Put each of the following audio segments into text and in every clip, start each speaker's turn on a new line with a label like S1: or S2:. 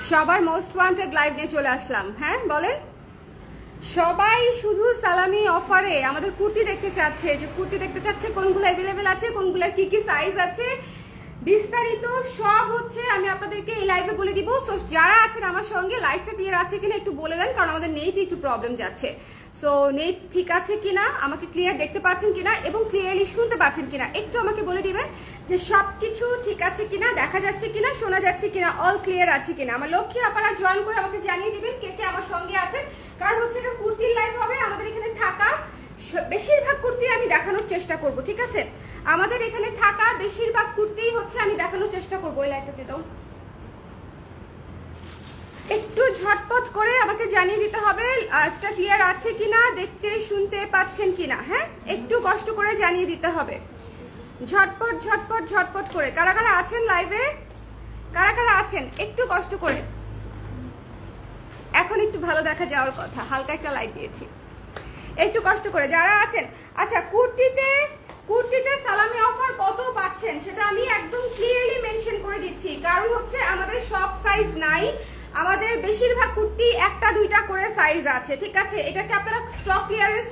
S1: সবার most wanted live নিয়ে চলে আসলাম। হ্যাঁ বলেন, সবাই শুধু সালামি অফারে আমাদের কুর্তি দেখতে চাচ্ছে, যে কুর্তি দেখতে চাচ্ছে কোনগুলো অ্যাভেলেবেল আছে, কোনগুলোর কি কি সাইজ আছে, বিস্তারিত সব হচ্ছে আমি আপনাদেরকে এই লাইভে বলে দিব। সো যারা আছেন আমার সঙ্গে, লাইভটা ক্লিয়ার আছে কিনা একটু বলে দেন, কারণ আমাদের নেটে একটু প্রবলেম যাচ্ছে। সো নেট ঠিক আছে কিনা, আমাকে ক্লিয়ার দেখতে পাচ্ছেন কিনা এবং ক্লিয়ারলি শুনতে পাচ্ছেন কিনা একটু আমাকে বলে দিবেন, যে সব কিছু ঠিক আছে কিনা, দেখা যাচ্ছে কিনা, শোনা যাচ্ছে কিনা, অল ক্লিয়ার আছে কিনা। আমার লক্ষ্যে আপনারা জয়েন করে আমাকে জানিয়ে দিবেন কে কে আমার সঙ্গে আছেন, কারণ হচ্ছে এটা কুর্তির লাইভ হবে। আমাদের এখানে থাকা বেশিরভাগ কুর্তি আমি দেখানোর চেষ্টা করব, ঠিক আছে? আমাদের এখানে থাকা বেশিরভাগ কুর্তি হচ্ছে আমি দেখানোর চেষ্টা করবো। ওই লাইটটাতে দাও, একটু ঝটপট করে আমাকে জানিয়ে দিতে হবে লাইভটা ক্লিয়ার আছে কিনা, দেখতে শুনতে পাচ্ছেন কিনা। হ্যাঁ, একটু কষ্ট করে জানিয়ে দিতে হবে, ঝটপট ঝটপট ঝটপট করে। কারা কারা আছেন লাইভে, কারা কারা আছেন একটু কষ্ট করে। এখন একটু ভালো দেখা যাওয়ার কথা, হালকা একটা লাইট দিয়েছি, একটু কষ্ট করে যারা আছেন। আচ্ছা, কুর্তিতে সালামি অফার কত পাচ্ছেন সেটা আমি একদম ক্লিয়ারলি মেনশন করে দিচ্ছি, কারণ হচ্ছে আমাদের সব সাইজ নাই, আমাদের বেশিরভাগ কুর্তি একটা দুইটা করে সাইজ আছে, ঠিক আছে? এটাকে আপনারা স্টক ক্লিয়ারেন্স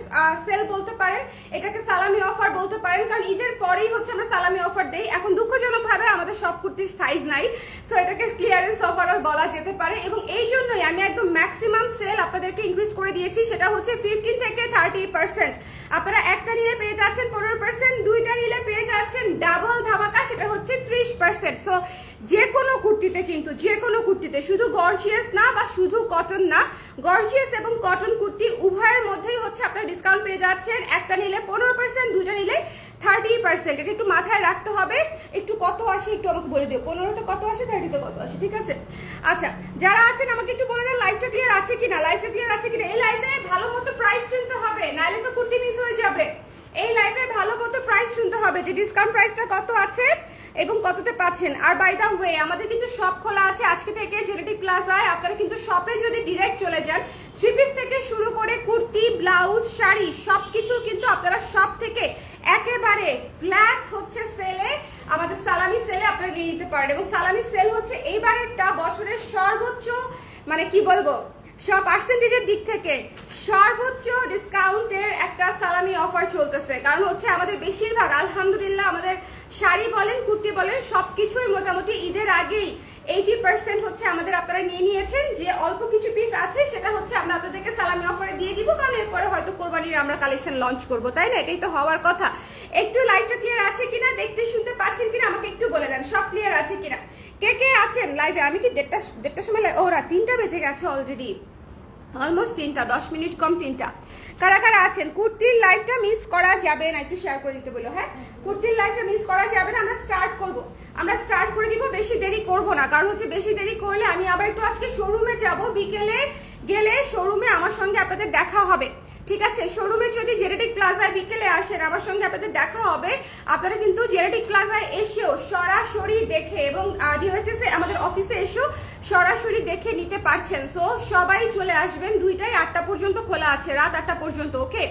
S1: সেল বলতে পারেন, এটাকে সালামি অফার বলতে পারেন, কারণ ঈদের পরেই হচ্ছে আমরা সালামি অফার দেই। এখন দুঃখজনকভাবে আমাদের সব কুর্তির সাইজ নাই, সো এটাকে ক্লিয়ারেন্স অফারও বলা যেতে পারে। এবং এই জন্যই আমি একদম ম্যাক্সিমাম সেল আপনাদেরকে ইনক্রিজ করে দিয়েছি, সেটা হচ্ছে 15 থেকে 30%। আপনারা একটা নিলে পেয়ে যাচ্ছেন 15%, দুইটা নিলে পেয়ে যাচ্ছেন ডাবল ধামাকা, সেটা হচ্ছে 30%। সো যে কোনো কুর্তিতে, কিন্তু যে কোনো কুর্তিতে, শুধু গর্জিয়াস না বা শুধু কটন না, গর্জিয়াস এবং কটন কুর্তি উভয়ের মধ্যেই হচ্ছে আপনারা ডিসকাউন্ট পেয়ে যাচ্ছেন। একটা নিলে 15%, দুইটা নিলে 30%। এটা একটু মাথায় রাখতে হবে। একটু কত আসে একটু আমাকে বলে দিও, 15তে কত আসে, 30তে কত আসে, ঠিক আছে? আচ্ছা, যারা আছেন আমাকে একটু বলে দেন লাইভটা ক্লিয়ার আছে কিনা, লাইভটা ক্লিয়ার আছে কিনা। এই লাইভে ভালো মতো প্রাইস শুনতে হবে, নাহলে তো কুর্তি মিস হয়ে যাবে। এই লাইভে ভালো মতো প্রাইস শুনতে হবে, যে ডিসকাউন্ট প্রাইসটা কত আছে এবং কততে পাচ্ছেন। আর বাই দা ওয়ে, আমাদের কিন্তু শপ খোলা আছে আজকে থেকে জেনেটিক প্লাজায়। আপনারা কিন্তু শপে যদি ডিরেক্ট চলে যান, 3 পিস থেকে শুরু করে কুর্তি, ব্লাউজ, শাড়ি সবকিছু কিন্তু আপনারা শপ থেকে একেবারে ফ্ল্যাট হচ্ছে সেলে, আমাদের সালামি সেলে আপনারা নিয়ে নিতে পারেন। এবং সালামি সেল হচ্ছে এইবারেরটা বছরের সর্বোচ্চ, মানে কি বলবো, সব পার্সেন্টেজের দিক থেকে সর্বোচ্চ ডিসকাউন্টের একটা সালামি অফার চলতেছে। কারণ হচ্ছে আমাদের বেশিরভাগ, আলহামদুলিল্লাহ, আমাদের শাড়ি বলেন, কুর্তি বলেন, সবকিছুই মোটামুটি ঈদের আগেই 80% হচ্ছে আমাদের আপনারা নিয়ে নিয়েছেন। যে অল্প কিছু পিস আছে সেটা হচ্ছে আমরা আপনাদেরকে সালামি অফারে দিয়ে দিব, কারণ এরপরে হয়তো কোরবানির আমরা কালেকশন লঞ্চ করব, তাই না? এটাই তো হওয়ার কথা। একটু লাইভটা ক্লিয়ার আছে কিনা, দেখতে শুনতে পাচ্ছেন কিনা আমাকে একটু বলে দেন, সব ক্লিয়ার আছে কিনা। কে কে আছেন লাইভে? আমি কি দেড়টার সময়, ওরা 3টা বেজে গেছে অলরেডি, অলমোস্ট 3টা, 10 মিনিট কম 3টা। কারা কারা আছেন? কুর্তির লাইভটা মিস করা যাবে না, একটু শেয়ার করে দিতে বলো। হ্যাঁ, কুর্তির লাইভটা মিস করা যাবে না। আমরা স্টার্ট করে দিব, বেশি দেরি করব না, কারণ হচ্ছে বেশি দেরি করলে আমি আবার একটু আজকে শোরুমে যাব, বিকেলে গেলে শোরুমে আমার সঙ্গে আপনাদের দেখা হবে, ঠিক আছে? শোরুমে যদি জেনেটিক প্লাজায় বিকেলে আসেন, আমার সঙ্গে আপনাদের দেখা হবে। আপনারা কিন্তু জেনেটিক প্লাজায় এসেও সরাসরি দেখে এবং ডিওএইচএস আমাদের অফিসে এসেও সরাসরি দেখে নিতে পারছেন। সো সবাই চলে আসবেন, 2টায় 8টা পর্যন্ত খোলা আছে, রাত 8টা পর্যন্ত। ওকে,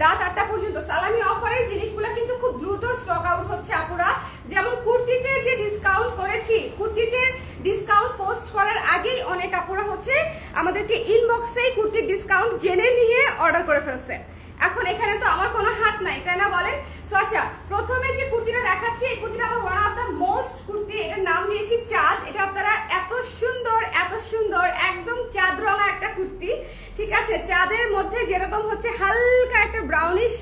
S1: রাত 8টা পর্যন্ত সালামি অফারের জিনিসগুলো কিন্তু খুব দ্রুত স্টক আউট হচ্ছে আপুরা। যেমন কুর্তিতে যে ডিসকাউন্ট করেছি, কুর্তিতে ডিসকাউন্ট পোস্ট করার আগেই অনেক আপুরা হচ্ছে আমাদেরকে ইনবক্সেই কুর্তির ডিসকাউন্ট জেনে নিয়ে অর্ডার করে ফেলছে। এখন এখানে তো আমার কোনো হাত নাই, তাই না বলেন? সো আচ্ছা, প্রথমে যে কুর্তিটা দেখাচ্ছি, এই কুর্তিটা আমার one of the most kurti, এটার নাম দিয়েছি চাঁদ। এটা আপনারা এত সুন্দর একদম চাঁদ রঙা একটা কুর্তি, ঠিক আছে? চাঁদের মধ্যে যেরকম হচ্ছে হালকা একটা ব্রাউনিশ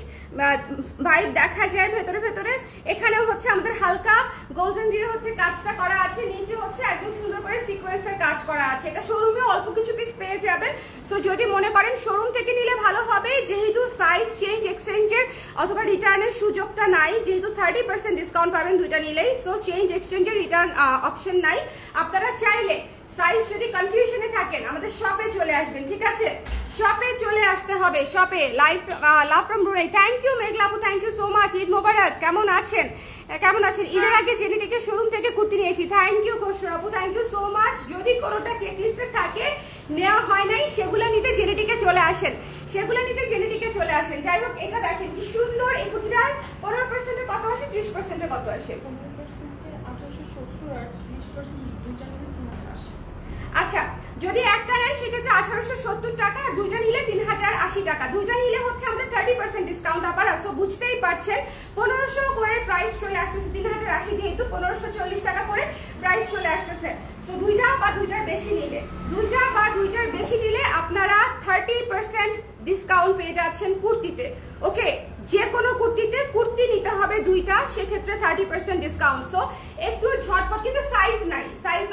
S1: ভাইব দেখা যায় ভেতরে, এখানেও হচ্ছে আমাদের হালকা গোল্ডেন দিয়ে হচ্ছে কাজটা করা আছে, নিচে হচ্ছে একদম সুন্দর করে সিকোয়েন্সের কাজ করা আছে। এটা শোরুমে অল্প কিছু পিস পেয়ে যাবেন। সো যদি মনে করেন শোরুম থেকে নিলে ভালো হবে, যেহেতু সাইজ চেঞ্জ এক্সচেঞ্জের অথবা রিটার্নের সুযোগটা নাই, যেহেতু 30% ডিসকাউন্ট পাবেন 2টা নিলেই। সো চেঞ্জ এক্সচেঞ্জের রিটার্ন অপশন নাই। আপনারা চাইলে সাইজ যদি কনফিউশনে থাকেন, আমাদের শপে চলে আসবেন, ঠিক আছে? শপে চলে আসতে হবে, শপে। Love from Brunei, thank you মেঘলাপু, thank you so much. Eid Mubarak. কেমন আছেন? ঈদের আগে জেনেটিকের শোরুম থেকে কুর্তি নিয়েছি, থ্যাংক ইউ কৌশল আপু, থ্যাংক ইউ সো মাচ। যদি কোনোটা চেকলিস্টে থাকে, নেওয়া হয় নাই, সেগুলো নিতে জেনেটিকে চলে আসেন, যাই হোক, এটা দেখেন কি সুন্দর এই কুর্তিটার। 15%-এ কত আসে, 30%-এ কত আসে?
S2: 15%-এ 1870 আর 30% দুইটা মিলে 3000 আসে।
S1: আচ্ছা যদি একটা নেন সেক্ষেত্রে 1870 টাকা, আর দুইটা নিলে 3080 টাকা। দুইটা নিলে হচ্ছে আমাদের 30% ডিসকাউন্ট আবার। সো বুঝতেই পারছেন 1500 করে প্রাইস চলে আসতেছে, 3080 যেহেতু 1540 টাকা করে প্রাইস চলে আসতেছে। সো দুইটা বা দুইটার বেশি নিলে আপনারা 30% ডিসকাউন্ট পেয়ে যাচ্ছেন কুর্তিতে। ওকে, যে কোনো কুর্তি নিতে হবে দুইটা, সেক্ষেত্রে 30% ডিসকাউন্ট। সো একটু ঝটপট, কিন্তু সাইজ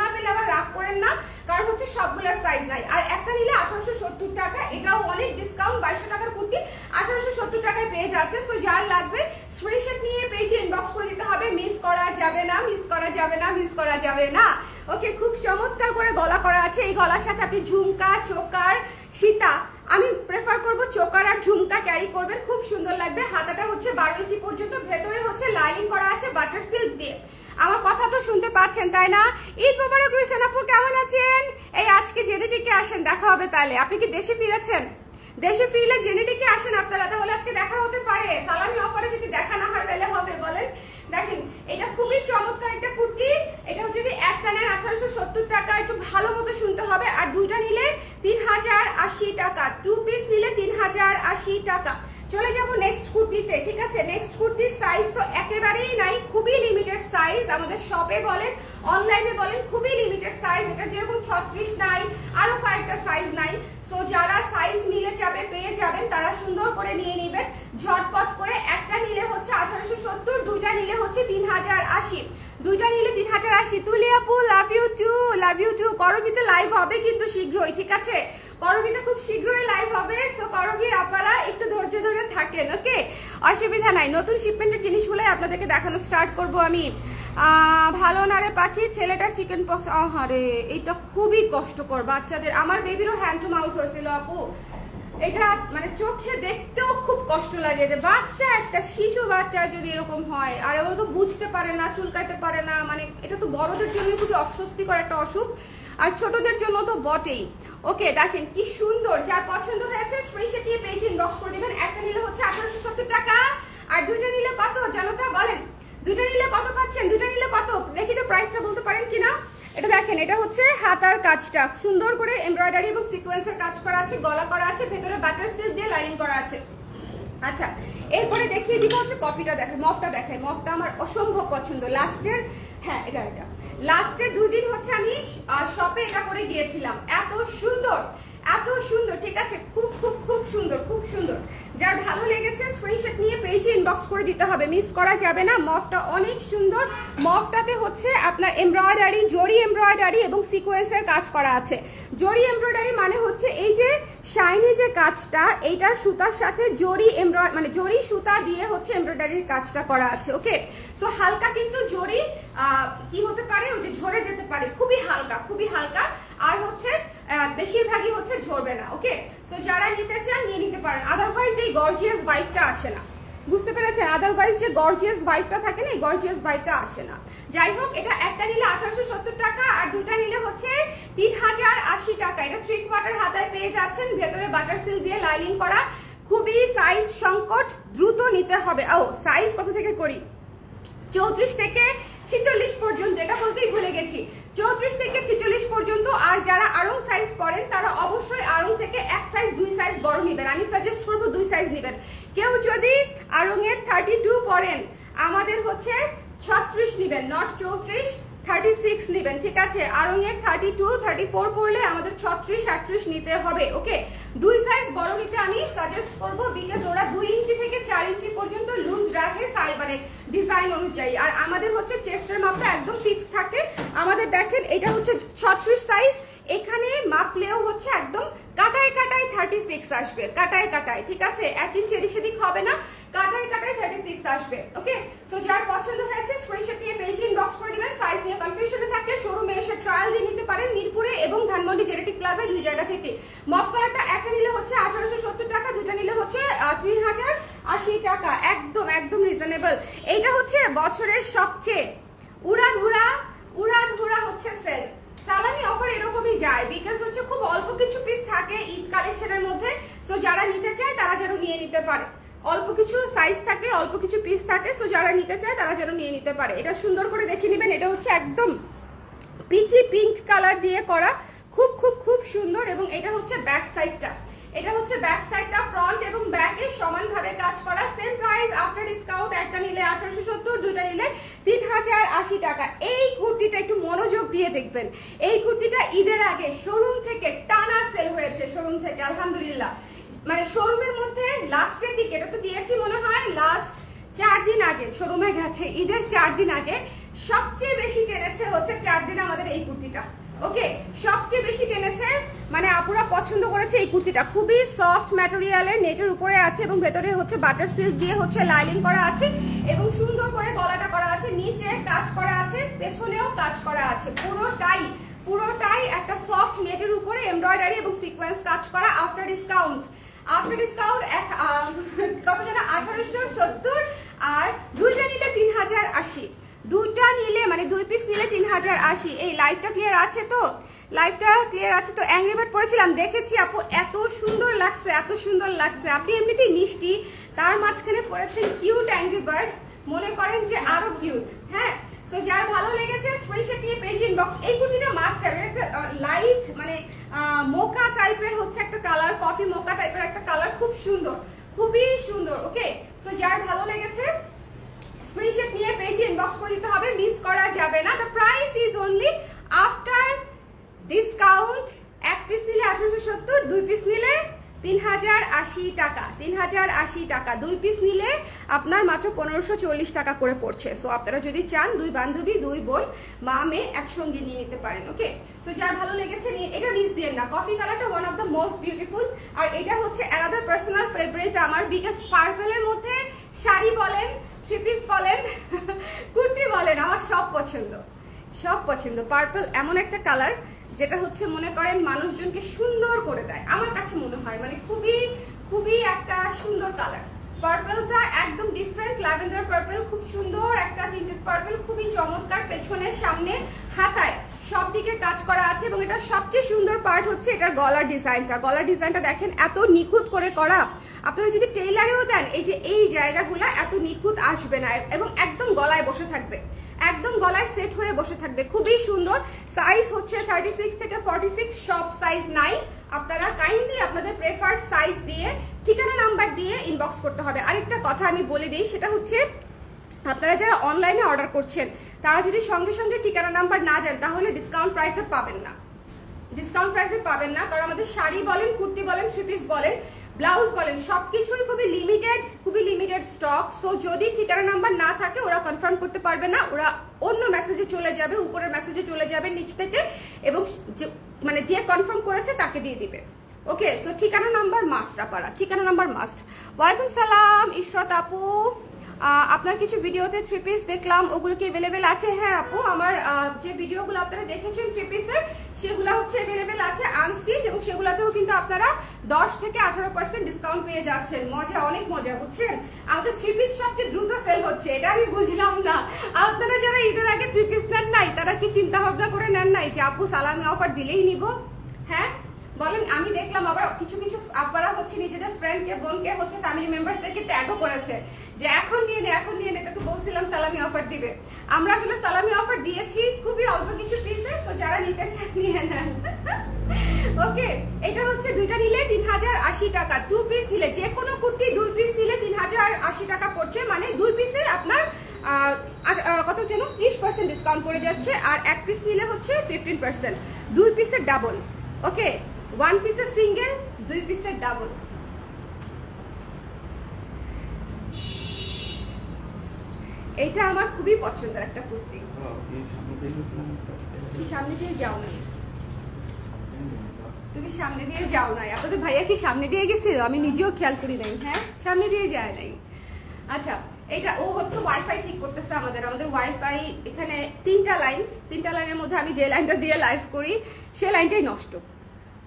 S1: না পেলে আবার রাগ করেন না, কারণ হচ্ছে সবগুলোর সাইজ নাই। আর একটা নিলে 1870 টাকা, এটাও অনেক ডিসকাউন্ট। 2200 টাকার কুর্তি 1870 টাকায় পেয়ে যাচ্ছে। সো যার লাগবে স্ক্রিনশট নিয়ে পেজে ইনবক্স করে দিতে হবে, মিস করা যাবে না। ওকে, খুব চমৎকার করে গলা করা আছে। এই গলার সাথে আপনি ঝুমকা, চোকার, সীতা, আমি প্রেফার করব চোকার আর ঝুমকা ক্যারি করবেন, খুব সুন্দর লাগবে। হাতাটা হচ্ছে 12 ইঞ্চি পর্যন্ত, ভেতরে হচ্ছে লাইনিং করা আছে বাটার সিল্ক দিয়ে। আমার কথা তো শুনতে পাচ্ছেন তাই না? ঈদ মোবারক রুশান আপু, কেমন আছেন? এই আজকে জেনেটিকে আসেন, দেখা হবে তাহলে। আপনি কি দেশে ফিরেছেন? দেশে ফিরলে জেনেটিকে আসেন আপনারা, তাহলে আজকে দেখা হতে পারে। সালামি অফারে যদি দেখা না হয় তাহলে হবে বলেন? দেখেন এটা খুবই চমৎকার একটা কুর্তি। এটা হচ্ছে যদি একটা নেন 1870 টাকা, একটু ভালো মতো শুনতে হবে। আর দুইটা নিলে 3080 টাকা, 2 পিস নিলে 3080 টাকা। চলে যাব নেক্সট কুর্তিতে, ঠিক আছে? নেক্সট কুর্তির সাইজ তো একেবারেই নাই, খুবই লিমিটেড সাইজ। আমাদের শপে বলেন, অনলাইনে বলেন, খুবই লিমিটেড সাইজ। এটা যেরকম 36 নাই, আরো কয়েকটা সাইজ নাই। সো যারা সাইজ মিলে যাবে, পেয়ে যাবেন, তারা সুন্দর করে নিয়ে নেবেন ঝটপট করে। একটা নিলে হচ্ছে 1870, দুইটা নিলে হচ্ছে 3080, দুইটা নিলে 3080। তুলি আপু, লাভ ইউ টু। করবিতে লাইভ হবে কিন্তু শীঘ্রই, ঠিক আছে? করবিতে খুব শীঘ্রই লাইভ হবে। সো করবির আপনারা একটু ধৈর্য ধরে থাকেন, ওকে? অসুবিধা নাই। নতুন শিপমেন্টের জিনিসগুলোই আপনাদেরকে দেখানো স্টার্ট করব আমি। ভালো না রে পাখি, ছেলেটার চিকেন পক্স। আহারে, এটা খুবই কষ্টকর বাচ্চাদের। আমার বেবিরও হ্যান্ড টু মাউথ হয়েছিল আপু। এটা মানে চোখে দেখতেও খুব কষ্ট লাগে যে বাচ্চা, একটা শিশু বাচ্চার যদি এরকম হয়, আর ওরা তো বুঝতে পারে না, চুলকাইতে পারে না, মানে এটা তো বড়দের জন্য খুবই অস্বস্তিকর একটা অসুখ, আর ছোটদের জন্য তো বটেই। ওকে, দেখেন কি সুন্দর। যার পছন্দ হয়েছে স্ক্রিনশট দিয়ে পেজ ইনবক্স করে দিবেন। একটা নিলে হচ্ছে 1870 টাকা, আর দুইটা নিলে কত জনতা বলেন? দুইটা নিলে কত পাচ্ছেন? দুইটা নিলে কত দেখি তো, প্রাইসটা বলতে পারেন কিনা? এটা দেখেন, এটা হচ্ছে হাতার কাজটা সুন্দর করে এমব্রয়ডারি এবং সিকোয়েন্সের কাজ করা আছে, গলা করা আছে, ভেতরে বাটার সিল্ক দিয়ে লাইনিং করা আছে। আচ্ছা, এরপরে দেখিয়ে দিব হচ্ছে কফিটা। দেখেন মফটা, দেখেন মফটা আমার অসম্ভব পছন্দ। লাস্টের, হ্যাঁ এটা লাস্টের 2 দিন হচ্ছে আমি শপে এটা করে গিয়েছিলাম। এত সুন্দর, ঠিক আছে? খুব সুন্দর। যার ভালো লেগেছে স্ক্রিনশট নিয়ে পেজে ইনবক্স করে দিতে হবে, মিস করা যাবে না। মফটা অনেক সুন্দর। মফটাতে হচ্ছে আপনার এমব্রয়ডারি, জরি এমব্রয়ডারি এবং সিকোয়েন্সের কাজ করা আছে। জরি এমব্রয়ডারি মানে হচ্ছে এই যে শাইনি যে কাজটা, এইটার সুতার সাথে জরি মানে জরি সুতা দিয়ে হচ্ছে এমব্রয়ডারির কাজটা করা আছে। ওকে, সো হালকা কিন্তু জরি কি হতে পারে, ওই যে ঝরে যেতে পারে, খুবই হালকা, আর হচ্ছে বেশিরভাগই হচ্ছে ঝরবে না। ওকে, সো যারা নিতে চান নিয়ে নিতে পারেন। আদারওয়াইজ এই গর্জিয়াস ভাইবটা আসে না, বুঝতে পেরেছেন? আদারওয়াইজ যে গর্জিয়াস ভাইবটা থাকে না, এই গর্জিয়াস ভাইবটা আসে না। যাই হোক, এটা একটা নিলে 1870 টাকা, আর দুইটা নিলে হচ্ছে 3080 টাকা। এটা 3/4 হাতায় পেয়ে যাচ্ছেন, ভেতরে বাটার সিল্ক দিয়ে লাইনিং করা। খুবই সাইজ সংকট, দ্রুত নিতে হবে। ও সাইজ কত থেকে করি? 34 থেকে 46 পর্যন্ত, এটা বলতেই ভুলে গেছি। 34 থেকে 46 পর্যন্ত। আর যারা আড়ং সাইজ পরেন তারা অবশ্যই আড়ং থেকে 1 সাইজ 2 সাইজ বড় নেবেন। আমি সাজেস্ট করবো 2 সাইজ নেবেন। কেউ যদি আড়ং এর 32 পরেন, আমাদের হচ্ছে 36 নেবেন, নট 34, 36 নেবেন, ঠিক আছে? আড়ং এর 32, 34 পড়লে আমাদের 36, 38 নিতে হবে। ওকে, 2 সাইজ বড় নিতে আমি সাজেস্ট করব, বিকজ ওরা 2 ইঞ্চি থেকে 4 ইঞ্চি পর্যন্ত লুজ রাখে মানে ডিজাইন অনুযায়ী। আর আমাদের হচ্ছে চেস্টের মাপটা একদম ফিক্স থাকে। আমাদের দেখেন এটা হচ্ছে 36 সাইজ, এখানে মাপলেও হচ্ছে একদম কাটায় 36 আসবে, কাটায়, ঠিক আছে? 1 ইঞ্চি এদিক সেদিক হবে না, কাটায় 36 আসবে। ওকে, সো যার পছন্দ হয়েছে স্ক্রিনশট নিয়ে পেজে ইনবক্স করে দিবেন। সাইজ নিয়ে কনফিউশনে থাকলে শোরুমে এসে ট্রায়াল দিয়ে নিতে পারেন, মিরপুরে এবং ধানমন্ডি জেনেটিক প্লাজা, 2 জায়গা থেকে। মফ কালারটা একটা নিলে হচ্ছে 1870 টাকা, দুটা নিলে হচ্ছে 3080 টাকা। একদম রিজনেবল। এইটা হচ্ছে বছরের সবচেয়ে উড়াধুরা হচ্ছে সেল। সালামি অফার এরকমই যায়, বিকজ হচ্ছে খুব অল্প কিছু পিস থাকে ঈদ কালেকশনের মধ্যে। সো যারা নিতে চায় তারা যেন নিয়ে নিতে পারে। অল্প কিছু সাইজ থাকে, অল্প কিছু পিস থাকে, সো যারা নিতে চায় তারা যেন নিয়ে নিতে পারে। এটা সুন্দর করে দেখে নেবেন। এটা হচ্ছে একদম পিচি পিঙ্ক কালার দিয়ে করা, খুব খুব খুব সুন্দর। এবং এটা হচ্ছে ব্যাক সাইডটা, এটা হচ্ছে ব্যাক সাইডটা, ফ্রন্ট এবং ব্যাকে সমানভাবে কাজ করা। সেম প্রাইস আফটার ডিসকাউন্ট, একটা নিলে 1870, দুইটা নিলে 3080 টাকা। এই কুর্তিটা একটু মনোযোগ দিয়ে দেখবেন, এই কুর্তিটা ঈদের আগে শোরুম থেকে টানা সেল হয়েছে, শোরুম থেকে আলহামদুলিল্লাহ। মানে শোরুমের মধ্যে লাস্টের দিকে, এটা তো দিয়েছি মনে হয় লাস্ট 4 দিন আগে শোরুমে গেছে, ঈদের 4 দিন আগে সবচেয়ে বেশি টেনেছে হচ্ছে 4 দিন আমাদের এই কুর্তিটা। ওকে, সবচেয়ে বেশি টেনেছে, মানে আপুরা পছন্দ করেছে এই কুর্তিটা। খুবই সফট ম্যাটেরিয়ালের, নেটের উপরে আছে এবং ভেতরে হচ্ছে বাটার সিল্ক দিয়ে হচ্ছে লাইনিং করা আছে এবং সুন্দর করে গলাটা করা আছে, নিচে কাজ করা আছে, পেছনেও কাজ করা আছে। পুরোটাই একটা সফট নেটের উপরে এমব্রয়ডারি এবং সিকোয়েন্স কাজ করা। আফটার ডিসকাউন্ট কত যেন 1870, আর দুইটা নিলে 3080, দুইটা নিলে মানে 2 পিস নিলে 3080। এই লাইভটা ক্লিয়ার আছে তো? লাইভটা ক্লিয়ার আছে তো? অ্যাংরি বার্ড পরেছিলাম, দেখেছি আপু, এত সুন্দর লাগছে, এত সুন্দর লাগছে। আপনি এমনিতেই মিষ্টি, তার মাঝখানে পরেছেন কিউট অ্যাংরি বার্ড, মনে করেন যে আরো কিউট। হ্যাঁ, সো যার ভালো লেগেছে স্ক্রিনশট নিয়ে পেজ ইনবক্স। এই কুর্তিটা মাস্ট হ্যাভ, একটা লাইট মানে মোকা টাইপের হচ্ছে একটা কালার, কফি মোকা টাইপের একটা কালার, খুব সুন্দর, খুবই সুন্দর। ওকে, সো যার ভালো লেগেছে স্ক্রিনশট নিয়ে পেজে ইনবক্স করে দিতে হবে, মিস করা যাবে না। The price is only after discount, 1 piece নিলে 1870, 2 পিস নিলে 3080 টাকা, 3080 টাকা। 2 পিস নিলে আপনার মাত্র 1540 টাকা করে পড়ছে। সো আপনারা যদি চান 2 বান্ধবী, 2 বোন, মা মেয়ে একসঙ্গে নিয়ে নিতে পারেন। ওকে, সো যার ভালো লেগেছে নিয়ে, এটা মিস দিয়েন না। কফি কালারটা one of the most beautiful, আর এটা হচ্ছে অ্যানাদার পার্সোনাল ফেভারিট আমার, বিকজ পার্পলের মধ্যে শাড়ি বলেন, 3 পিস বলেন, কুর্তি বলেন, আমার সব পছন্দ, সব পছন্দ। পার্পল এমন একটা কালার যেটা হচ্ছে মনে করেন মানুষজনকে সুন্দর করে দেয়, আমার কাছে মনে হয়, মানে খুবই খুবই একটা সুন্দর কালার। পার্পলটা একদম ডিফারেন্ট, ল্যাভেন্ডার পার্পল, খুব সুন্দর একটা টিন্টেড পার্পল, খুবই চমৎকার। পেছনে, সামনে, হাতায় সব দিকে কাজ করা আছে এবং এটা সবচেয়ে সুন্দর পার্ট হচ্ছে এটার গলার ডিজাইনটা। গলার ডিজাইনটা দেখেন, এত নিখুঁত করে করা। আপনারা যদি টেইলারেও দেন, এই যে এই জায়গাগুলো এত নিখুঁত আসবে না এবং একদম গলায় বসে থাকবে, একদম গলায় সেট হয়ে বসে থাকবে, খুবই সুন্দর। সাইজ হচ্ছে 36 থেকে 46, সব সাইজ নাই। আপনারা কাইন্ডলি আপনাদের প্রেফার্ড সাইজ দিয়ে, ঠিকানা নাম্বার দিয়ে ইনবক্স করতে হবে। আরেকটা কথা আমি বলে দিই, সেটা হচ্ছে আপনারা যারা অনলাইনে অর্ডার করছেন তারা যদি সঙ্গে সঙ্গে ঠিকানা নাম্বার না দেন তাহলে ডিসকাউন্ট প্রাইসে পাবেন না, ডিসকাউন্ট প্রাইসে পাবেন না। কারণ আমাদের শাড়ি বলেন, কুর্তি বলেন, 3 পিস বলেন, ব্লাউজ বলেন, সবকিছুই খুবই লিমিটেড স্টক। সো যদি ঠিকানা নাম্বার না থাকে ওরা কনফার্ম করতে পারবে না, ওরা অন্য মেসেজে চলে যাবে, উপরের মেসেজে চলে যাবে নিচ থেকে, এবং মানে যে কনফার্ম করেছে তাকে দিয়ে দিবে। ওকে, সো ঠিকানা নাম্বার মাস্ট আপারা, ঠিকানা নাম্বার মাস্ট। ওয়ালাইকুম সালাম ইশরাত আপু, আপনার কিছু ভিডিওতে 3 পিস দেখলাম, ওগুলো কি অ্যাভেলেবেল আছে? হ্যাঁ আপু, আমার যে ভিডিওগুলো আপনারা দেখেছেন 3 পিসের, সেগুলো হচ্ছে অ্যাভেলেবেল আছে আনস্টিচ, এবং সেগুলোতেও কিন্তু আপনারা 10 থেকে 18% ডিসকাউন্ট পেয়ে যাচ্ছেন। মজা, অনেক মজা, বুঝছেন? আমাদের 3 পিস সবচেয়ে দ্রুত সেল হচ্ছে, এটা আমি বুঝলাম না। আপনারা যারা ঈদের আগে 3 পিস নেন নাই, তারা কি চিন্তা ভাবনা করে নেন নাই যে আপু সালামি অফার দিলেই নিব? হ্যাঁ বলেন। আমি দেখলাম আবার কিছু কিছু আপনারা হচ্ছে নিজেদের ফ্রেন্ডকে, বোনকে হচ্ছে ফ্যামিলি মেম্বারসদেরকে ট্যাগও করেছে যে এখন নিয়ে নে, এখন নিয়ে নে, তোকে বলছিলাম সালামি অফার দিবে। আমরা আসলে সালামি অফার দিয়েছি খুবই অল্প কিছু পিসে, তো যারা নিতে চান নিয়ে নেন। ওকে, এটা হচ্ছে দুইটা নিলে 3080 টাকা, 2 পিস নিলে, যে কোনো কুর্তি 2 পিস নিলে 3080 টাকা পড়ছে, মানে 2 পিসে আপনার কত যেন 30% ডিসকাউন্ট পড়ে যাচ্ছে, আর 1 পিস নিলে হচ্ছে 15%, 2 পিসের ডাবল। ওকে, 1 পিসের সিঙ্গেল, 2 পিসের ডাবল। এটা আমার খুবই পছন্দের একটা কুর্তি। তুমি সামনে দিয়ে যাও না, তুমি সামনে দিয়ে যাও নাই। আপনাদের ভাইয়া কি সামনে দিয়ে গেছিল? আমি নিজেও খেয়াল করি নাই। হ্যাঁ, সামনে দিয়ে যায় নাই। আচ্ছা, এটা ও হচ্ছে ওয়াইফাই ঠিক করতেছে আমাদের ওয়াইফাই এখানে 3টা লাইন, 3টা লাইনের মধ্যে আমি যে লাইনটা দিয়ে লাইভ করি সে লাইনটাই নষ্ট,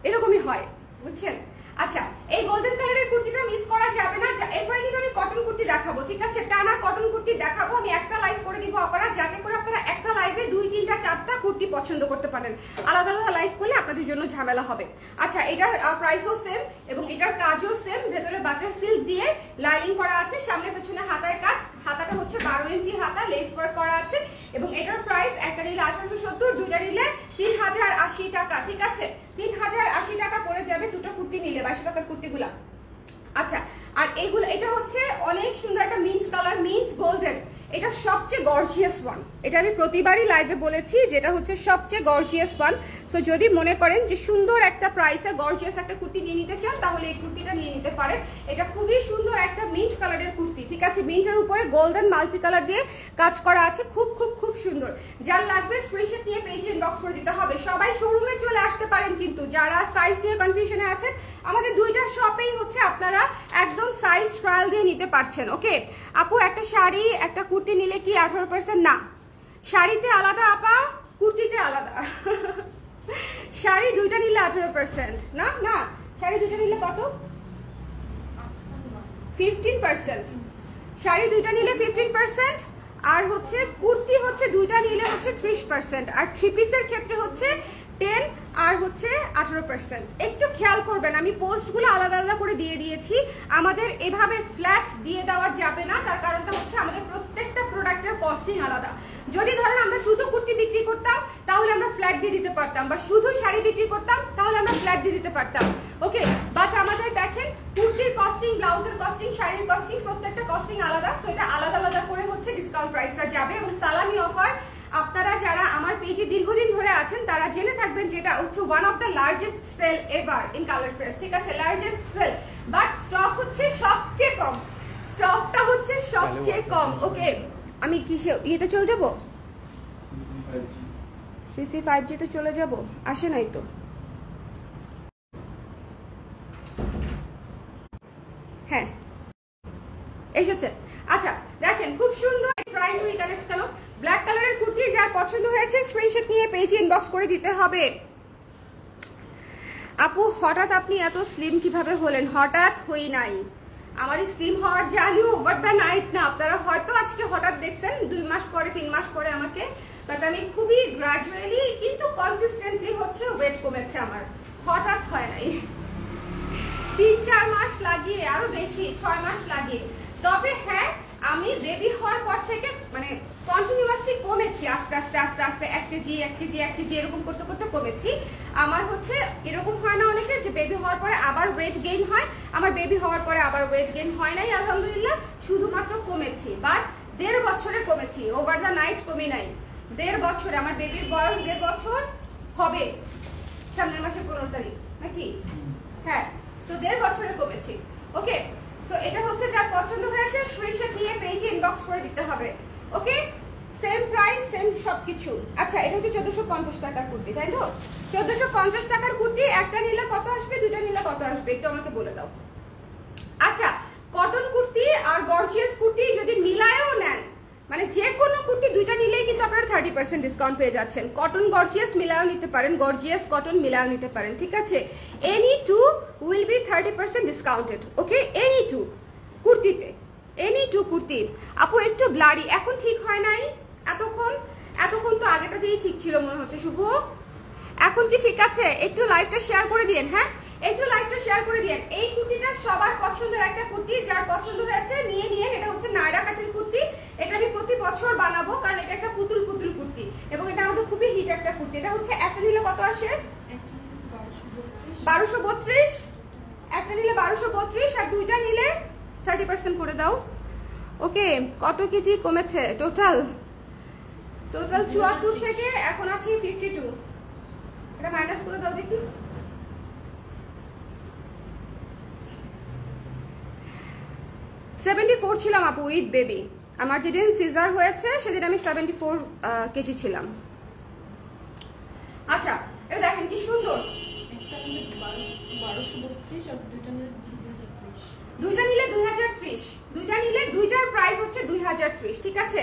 S1: এরকমই হয়, বুঝছেন? আচ্ছা, এই গোল্ডেন কালারের কুর্তিটা মিস করা যাবে না। এরপরে কিন্তু আমি কটন কুর্তি দেখাবো, ঠিক আছে? টানা কটন কুর্তি দেখাবো, আমি একটা লাইভ করে দিব আপনারা, যাতে করে আপনারা একটা লাইভে 2, 3, 4টা কুর্তি পছন্দ করতে পারেন। আলাদা আলাদা লাইভ করলে আপনাদের জন্য ঝামেলা হবে। আচ্ছা, এটার প্রাইসও সেম এবং এটার কাজও সেম। ভেতরে বাটার সিল্ক দিয়ে লাইনিং করা আছে, সামনে পেছনে হাতায় কাজ। হাতাটা হচ্ছে 12 ইঞ্চি হাতা, লেস ওয়ার্ক করা আছে এবং এটার প্রাইস একটা নিলে 1870, দুইটা নিলে 3080 টাকা। ঠিক আছে, 3080 টাকা পড়ে যাবে দুটো কুর্তি নিলে, 2200 টাকার কুর্তিগুলা। আচ্ছা, আর এইগুলো, এটা হচ্ছে অনেক সুন্দর একটা মিন্ট কালার, মিন্ট গোল্ডেন। এটা সবচেয়ে গর্জিয়াস ওয়ান। এটা আমি প্রতিবারই লাইভে বলেছি যেটা হচ্ছে সবচেয়ে গর্জিয়াস ওয়ান। সো যদি মনে করেন যে সুন্দর একটা প্রাইসে গর্জিয়াস একটা কুর্তি নিয়ে নিতে চান তাহলে এই কুর্তিটা নিয়ে নিতে পারেন। এটা খুবই সুন্দর একটা মিন্ট কালারের কুর্তি। ঠিক আছে, মিন্টের উপরে গোল্ডেন মাল্টি কালার দিয়ে কাজ করা আছে, খুব খুব খুব সুন্দর। যার লাগবে স্ক্রিনশট নিয়ে পেজে ইনবক্স করে দিতে হবে। সবাই শোরুমে চলে আসতে পারেন, কিন্তু যারা সাইজ নিয়ে কনফিউশনে আছেন আমাদের দুইটা শপেই হচ্ছে আপনারা একদম সাইজ ট্রায়াল দিয়ে নিতে পারছেন। ওকে আপু, একটা শাড়ি একটা কুর্তি নিলে কি 18%? না, শাড়িতে আলাদা আপা, কুর্তিতে আলাদা। শাড়ি দুইটা নিলে 18%। না না, শাড়ি দুইটা নিলে কত? 15%। শাড়ি দুইটা নিলে 15%, আর হচ্ছে কুর্তি হচ্ছে দুইটা নিলে হচ্ছে 30%, আর 3 পিসের ক্ষেত্রে হচ্ছে 10 আর হচ্ছে 18%। একটু খেয়াল করবেন, আমি পোস্টগুলো আলাদা আলাদা করে দিয়ে দিয়েছি। আমাদের এভাবে ফ্ল্যাট দিয়ে দেওয়া যাবে না, তার কারণটা হচ্ছে আমাদের প্রত্যেকটা প্রোডাক্টের কস্টিং আলাদা। যদি ধরেন আমরা শুধু কুর্তি বিক্রি করতাম তাহলে আমরা ফ্ল্যাট দিয়ে দিতে পারতাম, বা শুধু শাড়ি বিক্রি করতাম তাহলে আমরা ফ্ল্যাট দিয়ে দিতে পারতাম। ওকে, বাট আমাদের দেখেন কুর্তির কস্টিং, ব্লাউজের কস্টিং, শাড়ির কস্টিং, প্রত্যেকটা কস্টিং আলাদা। সো এটা আলাদা আলাদা করে হচ্ছে ডিসকাউন্ট প্রাইসটা যাবে। এবং সালামি অফার, আপনারা যারা আমার পেজে দীর্ঘদিন ধরে আছেন তারা জেনে থাকবেন যেটা হচ্ছে one of the largest sale ever in colour press. ঠিক আছে, লার্জেস্ট সেল, বাট স্টক হচ্ছে সবচেয়ে কম। স্টকটা হচ্ছে সবচেয়ে কম। ওকে, আমি কিসে ইয়েতে চলে যাব? সিসি 5G তে চলে যাব, আসে নাই তো। হ্যাঁ এসেছে। আচ্ছা দেখেন, খুব সুন্দর। ট্রাই টু রিকানেক্ট কেন? ব্ল্যাক কালারের কুর্তি যার পছন্দ হয়েছে স্ক্রিনশট নিয়ে পেজে ইনবক্স করে দিতে হবে। আপু, হঠাৎ আপনি এত স্লিম কিভাবে হলেন? হঠাৎ হই নাই, আমার স্লিম হওয়ার জার্নি ওভার দ্য নাইট না। আপনারা হয়তো আজকে হঠাৎ দেখছেন, 2 মাস পরে 3 মাস পরে আমাকে, বাট আমি খুবই গ্রাজুয়ালি কিন্তু কনসিস্টেন্টলি হচ্ছে ওয়েট কমেছে আমার, হঠাৎ হয় নাই। 3-4 মাস লাগিয়ে, আরো বেশি 6 মাস লাগিয়ে। তবে হ্যাঁ, আমি বেবি হওয়ার পর থেকে মানে কন্টিনিউয়াসলি কমেছি, আস্তে আস্তে আস্তে আস্তে 1 কেজি 1 কেজি 1 কেজি এরকম করতে করতে কমেছি। আমার হচ্ছে এরকম হয় না অনেকের যে বেবি হওয়ার পরে আবার ওয়েট গেইন হয়, আমার বেবি হওয়ার পরে আবার ওয়েট গেইন হয় নাই আলহামদুলিল্লাহ, শুধুমাত্র কমেছি। বাট 1.5 বছরে কমেছি, ওভার দ্য নাইট কমি নাই। 1.5 বছরে, আমার বেবির বয়স 1.5 বছর হবে সামনের মাসে 15 তারিখ নাকি? হ্যাঁ, সো 1.5 বছরে কমেছি। ওকে, সো এটা হচ্ছে যার পছন্দ হয়েছে স্ক্রিনশট নিয়ে পেজে ইনবক্স করে দিতে হবে। ওকে, সেম প্রাইস, সেম সবকিছু। আচ্ছা, এটা হচ্ছে 1450 টাকার কুর্তি, তাই তো? 1450 টাকার কুর্তি একটা নিলে কত আসবে, দুইটা নিলে কত আসবে একটু আমাকে বলে দাও। আচ্ছা, কটন কুর্তি আর গর্জিয়াস কুর্তি যদি মিলায়ও নেন, মানে যে কোনো কুর্তি দুইটা নিলেই কিন্তু আপনারা 30% ডিসকাউন্ট পেয়ে যাচ্ছেন। কটন গর্জিয়াস মিলায়ও নিতে পারেন, গর্জিয়াস কটন মিলায়ও নিতে পারেন। ঠিক আছে, any two will be 30% discounted. Okay, any two কুর্তিতে, এনি টু কুর্তি। আপু একটু ব্লারি, এখন ঠিক হয় নাই? এতক্ষণ তো আগেটা দিয়েই ঠিক ছিল মনে হচ্ছে। শুভ, এখন কি ঠিক আছে? একটু লাইভটা শেয়ার করে দিন। হ্যাঁ, একটু লাইভটা শেয়ার করে দিন। এই কুর্তিটা সবার পছন্দের একটা কুর্তি, যার পছন্দ হয়েছে নিয়ে নিন। এটা হচ্ছে নায়রা কাটের কুর্তি, এটা আমি প্রতি বছর বানাবো কারণ এটা একটা পুতুল পুতুল কুর্তি এবং এটা আমাদের খুবই হিট একটা কুর্তি। এটা হচ্ছে একটা নিলে কত আসে? 1232। একটা নিলে 1232 আর দুইটা নিলে 30% করে দাও। ওকে, কত কেজি কমেছে টোটাল? 74 থেকে এখন আছি 52। এটা মাইনাস করে দাও দেখি। 74 ছিলাম আপু উইথ বেবি। আমার যেদিন সিজার হয়েছে সেদিন আমি 74 কেজি ছিলাম। আচ্ছা, এটা দেখেন কি সুন্দর।
S2: একটা নিলে 1232 আর দুইটা নিলে 2030।
S1: দুইটা নিলে 2030, দুইটা নিলে দুইটার প্রাইস হচ্ছে 2030। ঠিক আছে,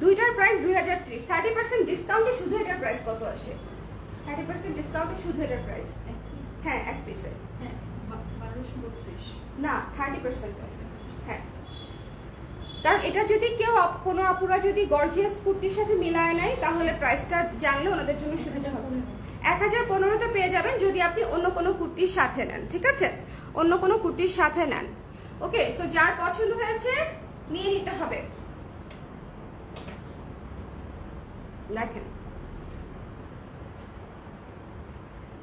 S1: দুইটার প্রাইস 2030। 30% ডিসকাউন্টে শুধু এটার প্রাইস কত আসে? 30% ডিসকাউন্টে শুধু এটার প্রাইস, হ্যাঁ এক পিসে,
S2: হ্যাঁ 1232
S1: না 30%। হ্যাঁ কারণ এটা যদি কেউ কোনো আপুরা যদি গর্জিয়াস কুর্তির সাথে মিলায় নেয় তাহলে প্রাইসটা জানলে ওনাদের জন্য সুবিধা হবে। 1015 তো পেয়ে যাবেন যদি আপনি অন্য কোনো কুর্তির সাথে নেন, ঠিক আছে, অন্য কোনো কুর্তির সাথে নেন। ওকে, সো যার পছন্দ হয়েছে নিয়ে নিতে হবে। দেখেন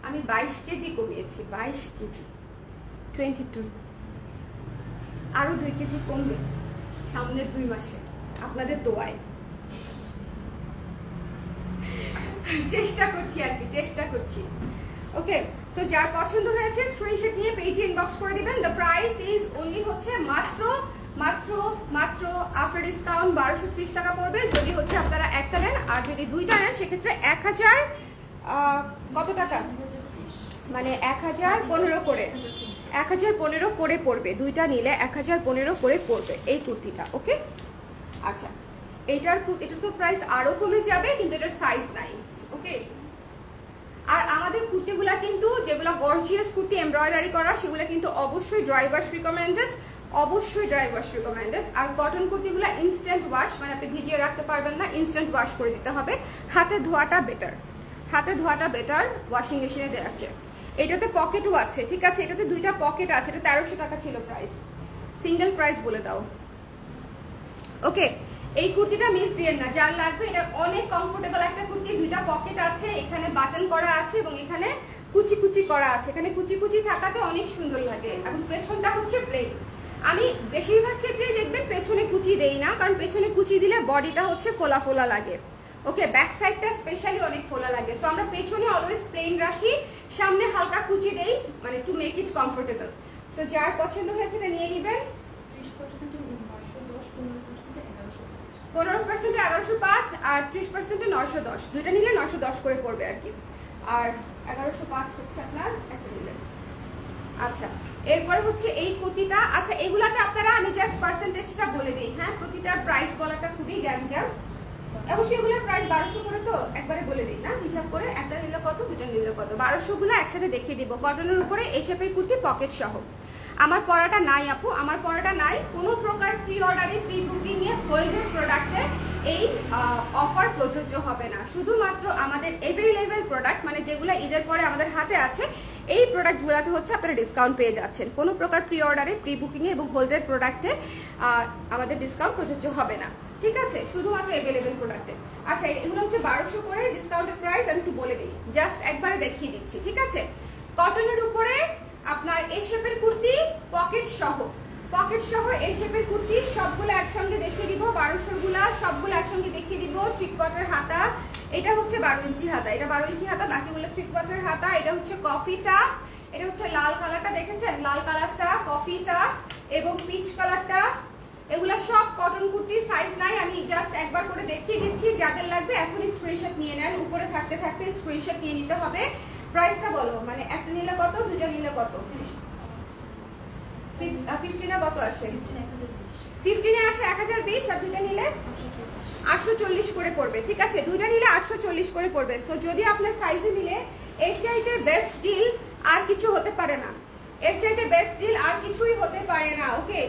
S1: আমি 22 কেজি কমিয়েছি, 22 কেজি, 22, আরো 2 কেজি কমবে সামনের 2 মাসে আপনাদের দোয়ায়। চেষ্টা করছি আর কি, চেষ্টা করছি। ওকে, সো যার পছন্দ হয়েছে স্ক্রিনশট নিয়ে পেজে ইনবক্স করে দিবেন। দ্য প্রাইস ইজ অনলি হচ্ছে মাত্র মাত্র মাত্র আফটার ডিসকাউন্ট 1230 টাকা পড়বে যদি হচ্ছে আপনারা একটা নেন, আর যদি দুইটা নেন সেক্ষেত্রে 1000 কত টাকা, মানে 1015 করে, 1015 করে পড়বে। দুইটা নিলে 1015 করে পড়বে এই কুর্তিটা। ওকে, আচ্ছা এটার তো প্রাইস আরো কমে যাবে কিন্তু এটার সাইজ নাই। ওকে, আর আমাদের কুর্তিগুলা কিন্তু যেগুলো গর্জিয়াস কুর্তি এমব্রয়ডারি করা সেগুলো কিন্তু অবশ্যই ড্রাই ওয়াশ রিকমেন্ডেড, অবশ্যই ড্রাই ওয়াশ রিকমেন্ডেড। আর কটন কুর্তিগুলো ইনস্ট্যান্ট ওয়াশ, মানে আপনি ভিজিয়ে রাখতে পারবেন না, ইনস্ট্যান্ট ওয়াশ করে দিতে হবে। হাতে ধোয়াটা বেটার, হাতে ধোয়াটা বেটার ওয়াশিং মেশিনে দেওয়ার চেয়ে। এটাতে পকেটও আছে, ঠিক আছে, এটাতে দুইটা পকেট আছে। এটা 1300 টাকা ছিল প্রাইস, সিঙ্গেল প্রাইস বলে দাও। ওকে, এই কুর্তিটা মিস দিয়েন না, যার লাগবে। এটা অনেক কমফোর্টেবল একটা কুর্তি, দুইটা পকেট আছে, এখানে বাটন করা আছে এবং এখানে কুচি কুচি করা আছে। এখানে কুচি কুচি থাকাতে অনেক সুন্দর লাগে এবং পেছনটা হচ্ছে প্লেন। আমি বেশিরভাগ ক্ষেত্রেই দেখবেন পেছনে কুচি দেই না, কারণ পেছনে কুচি দিলে বডিটা হচ্ছে ফোলা ফোলা লাগে। ওকে, ব্যাক সাইডটা স্পেশালি অনেক ফোলা লাগে, সো আমরা পেছনে অলওয়েজ প্লেন রাখি, সামনে হালকা কুচি দেই, মানে to make it comfortable. So যার পছন্দ হয়েছে এটা নিয়ে নেবেন। 15% 1105 আর 30% 910, দুইটা নিলে 910 করে পড়বে আর কি। আর 1105 হচ্ছে আপনার একটা নিলে। আচ্ছা, এরপরে হচ্ছে এই কুর্তিটা। আচ্ছা, এগুলাতে আপনারা আমি জাস্ট পার্সেন্টেজটা বলে দিই। হ্যাঁ, প্রতিটার প্রাইস বলাটা খুবই গ্যাঞ্জাম। অবশ্যই এগুলোর প্রাইস 1200 করে, তো একবারে বলে দিই না, হিসাব করে একটা নিলে কত, দুটো নিলে কত। 1200 গুলো একসাথে দেখিয়ে দিব। কটনের উপরে এই শেপের কুর্তি পকেট সহ। আমার পড়াটা নাই আপু, আমার পড়াটা নাই। কোনো প্রকার প্রি অর্ডারে, প্রি বুকিং এ হোল্ডের প্রোডাক্টে এই অফার প্রযোজ্য হবে না। শুধুমাত্র আমাদের অ্যাভেলেবেল প্রোডাক্ট, মানে যেগুলো ঈদের পরে আমাদের হাতে আছে, এই প্রোডাক্টগুলোতে হচ্ছে আপনারা ডিসকাউন্ট পেয়ে যাচ্ছেন। কোনো প্রকার প্রি অর্ডারে, প্রি বুকিংয়ে এবং হোল্ডের প্রোডাক্টে আমাদের ডিসকাউন্ট প্রযোজ্য হবে না, ঠিক আছে, শুধুমাত্র অ্যাভেলেবেল প্রোডাক্টে। আচ্ছা, এগুলো হচ্ছে 1200 করে ডিসকাউন্টের প্রাইস। আমি একটু বলে দিই, জাস্ট একবারে দেখিয়ে দিচ্ছি, ঠিক আছে। কটনের উপরে আপনার এই শেপের কুর্তি পকেট সহ, পকেট সহ এই শেপের কুর্তি সবগুলো একসঙ্গে দেখিয়ে দিব। 1200 গুলা সবগুলো একসঙ্গে দেখিয়ে দিব। 3/4 হাতা, এটা হচ্ছে 12 ইঞ্চি হাতা, এটা 12 ইঞ্চি হাতা, বাকিগুলো 3/4 হাতা। এটা হচ্ছে কফিটা, এটা হচ্ছে লাল কালারটা, দেখেছেন লাল কালারটা, কফিটা এবং পিচ কালারটা। এগুলা সব কটন কুর্তি, সাইজ নাই, আমি জাস্ট একবার করে দেখিয়ে দিচ্ছি। যাদের লাগবে এখনই স্ক্রিনশট নিয়ে নেন, উপরে থাকতে থাকতে স্ক্রিনশট নিয়ে নিতে হবে। প্রাইসটা বলো, মানে একটা নিলে কত, দুইটা নিলে কত? 15 কত আসে? 15 আসে 1020, আর দুইটা নিলে 840 করে পড়বে, ঠিক আছে, দুইটা নিলে 840 করে পড়বে। সো যদি আপনার সাইজে মিলে, এর চাইতে বেস্ট ডিল আর কিছু হতে পারে না, এর চাইতে বেস্ট ডিল আর কিছুই হতে পারে না। ওকে,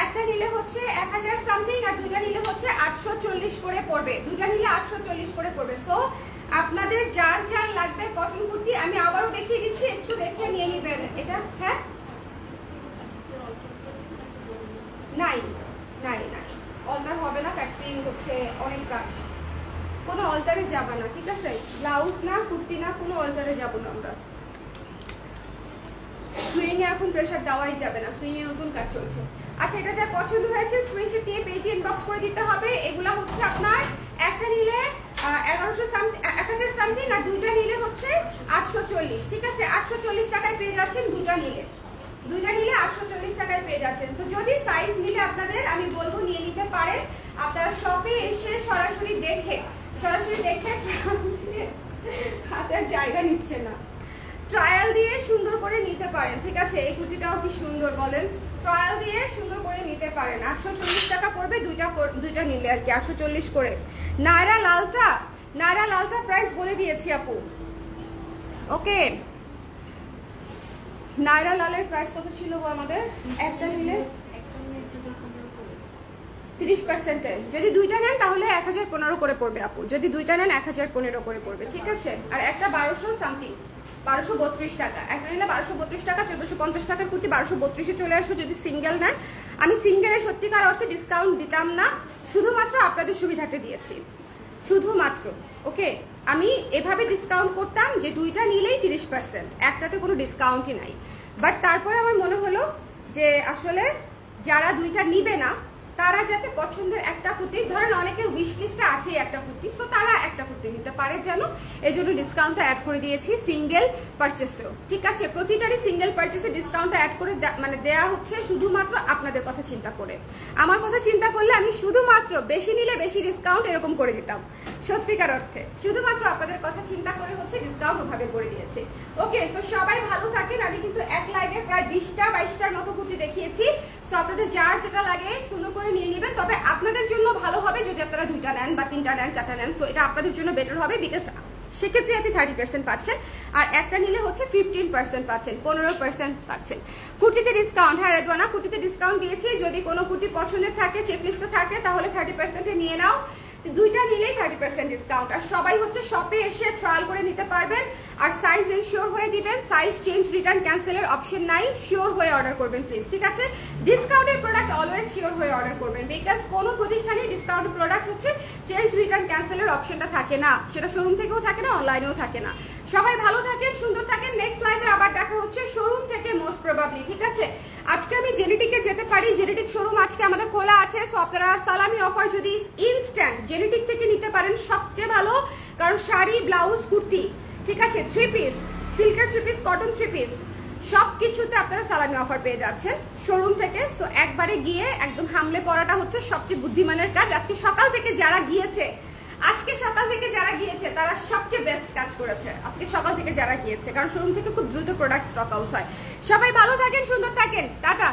S1: একটা নিলে হচ্ছে 1000 সামথিং আর দুইটা নিলে হচ্ছে 840 করে পড়বে, দুইটা নিলে 840 করে পড়বে। সো আপনাদের যার যার লাগবে কটন কুর্তি, আমি আবারও দেখিয়ে দিচ্ছি, একটু দেখে নিয়ে নেবেন। এটা হ্যাঁ, নাই নাই নাই, অল্টার হবে না, ফ্যাক্টরি হচ্ছে অনেক কাজ, কোনো অল্টারে যাবে না, ঠিক আছে। ব্লাউজ না, কুর্তি না, কোনো অল্টারে যাব না আমরা। সুইং এ এখন প্রেসার দেওয়াই যাবে না, সুইং এ নতুন কাজ চলছে। আচ্ছা, এটা যার পছন্দ হয়েছে স্ক্রিনশট দিয়ে পেজে ইনবক্স করে দিতে হবে। এগুলা হচ্ছে আপনার একটা নিলে 1000 সামথিং আর দুইটা নিলে হচ্ছে 840, ঠিক আছে, 840 টাকায় পেয়ে যাচ্ছেন দুইটা নিলে, দুইটা নিলে 840 টাকায় পেয়ে যাচ্ছেন। সো যদি সাইজ মিলে আপনাদের, আমি বলবো নিয়ে নিতে পারেন। আপনারা শপে এসে সরাসরি দেখে হাতের জায়গা নিচ্ছে না, ট্রায়াল দিয়ে সুন্দর করে নিতে পারেন, ঠিক আছে। এই কুর্তিটাও কি সুন্দর বলেন, ট্রায়াল দিয়ে সুন্দর করে নিতে পারেন। 840 টাকা পড়বে দুইটা নিলে আর কি, 840 করে। নায়রা লালটা প্রাইস বলে দিয়েছি আপু। ওকে, নায়রা লালের প্রাইস কত ছিল গো আমাদের? একটা নিলে 30%-এর যদি দুইটা নেন তাহলে 1015 করে পড়বে আপু, যদি দুইটা নেন 1015 করে পড়বে, ঠিক আছে। আর একটা 1200 সামথিং, 1232 টাকা, একটা নিলে 1232 টাকা, 1450 টাকার কুর্তি 1232-এ চলে আসবে যদি সিঙ্গেল নেন। আমি সিঙ্গেলে সত্যিকার অর্থে ডিসকাউন্ট দিতাম না, শুধুমাত্র আপনাদের সুবিধাতে দিয়েছি, শুধুমাত্র। ওকে, আমি এভাবে ডিসকাউন্ট করতাম যে দুইটা নিলেই 30%, একটাতে কোনো ডিসকাউন্টই নাই। বাট তারপরে আমার মনে হলো যে আসলে যারা দুইটা নিবে না তারা যাতে পছন্দের একটা কুর্তি, ধরেন অনেকের উইশ লিস্টে আছেই একটা কুর্তি, সো তারা একটা কুর্তি নিতে পারে যেন, এই জন্য ডিসকাউন্টটা অ্যাড করে দিয়েছি সিঙ্গেল পারচেসেও, ঠিক আছে। প্রতিটারই সিঙ্গেল পারচেসে ডিসকাউন্টটা অ্যাড করে মানে দেয়া হচ্ছে শুধুমাত্র আপনাদের কথা চিন্তা করে। আমার কথা চিন্তা করলে আমি শুধুমাত্র বেশি নিলে বেশি ডিসকাউন্ট এরকম করে দিতাম, সত্যিকার অর্থে শুধুমাত্র আপনাদের কথা চিন্তা করে হচ্ছে ডিসকাউন্ট ওভাবে করে দিয়েছে। ওকে, সো সবাই ভালো থাকেন। আমি কিন্তু এক লাইভে প্রায় 20-22টার মতো কুর্তি দেখিয়েছি, সো আপনাদের যার যেটা লাগে সুন্দর করে নিয়ে নেবেন। তবে আপনাদের জন্য ভালো হবে যদি আপনারা দুইটা নেন বা তিনটা নেন, চারটা নেন, সো এটা আপনাদের জন্য বেটার হবে, বিকজ সেক্ষেত্রে আপনি 30% পাচ্ছেন, আর একটা নিলে হচ্ছে 15% পাচ্ছেন, 15% পাচ্ছেন। কুর্তিতে ডিসকাউন্ট, হ্যাঁ রেদওয়ানা, কুর্তিতে ডিসকাউন্ট দিয়েছি। যদি কোনো কুর্তি পছন্দের থাকে, চেকলিস্টে থাকে, তাহলে 30%-এ নিয়ে নাও, দুইটা নিলেই 30% ডিসকাউন্ট। আর সবাই হচ্ছে শপে এসে ট্রায়াল করে নিতে পারবেন। আর সাইজ এনশিওর হয়ে দিবেন, সাইজ চেঞ্জ রিটার্ন ক্যান্সেলের অপশন নাই, শিওর হয়ে অর্ডার করবেন প্লিজ, ঠিক আছে। ডিসকাউন্টের প্রোডাক্ট অলওয়েজ শিওর হয়ে অর্ডার করবেন, বিকজ কোনো প্রতিষ্ঠানে ডিসকাউন্টের প্রোডাক্ট হচ্ছে চেঞ্জ রিটার্ন ক্যান্সেলের অপশনটা থাকে না, সেটা শোরুম থেকেও থাকে না, অনলাইনেও থাকে না। সবাই ভালো থাকেন, সুন্দর থাকেন। নেক্সট লাইভে আবার দেখা হচ্ছে শোরুম থেকে মোস্ট প্রবাবলি, ঠিক আছে। আজকে আমি জেনেটিকে যেতে পারি, জেনেটিক শোরুম আজকে আমাদের খোলা আছে, সো আপনারা সালামি অফার যদি ইনস্ট্যান্ট জেনেটিক থেকে নিতে পারেন সবচেয়ে ভালো, কারণ শাড়ি, ব্লাউজ, কুর্তি, ঠিক আছে, 3 পিস, সিল্কের 3 পিস, কটন 3 পিস, সব কিছুতে আপনারা সালামি অফার পেয়ে যাচ্ছেন শোরুম থেকে। সো একবারে গিয়ে একদম হামলে পড়াটা হচ্ছে সবচেয়ে বুদ্ধিমানের কাজ। আজকে সকাল থেকে যারা গিয়েছে তারা সবচেয়ে বেস্ট কাজ করেছে, আজকে সকাল থেকে যারা গিয়েছে, কারণ শোরুম থেকে খুব দ্রুত প্রোডাক্ট স্টক আউট হয়। সবাই ভালো থাকেন, সুন্দর থাকেন, টাটা।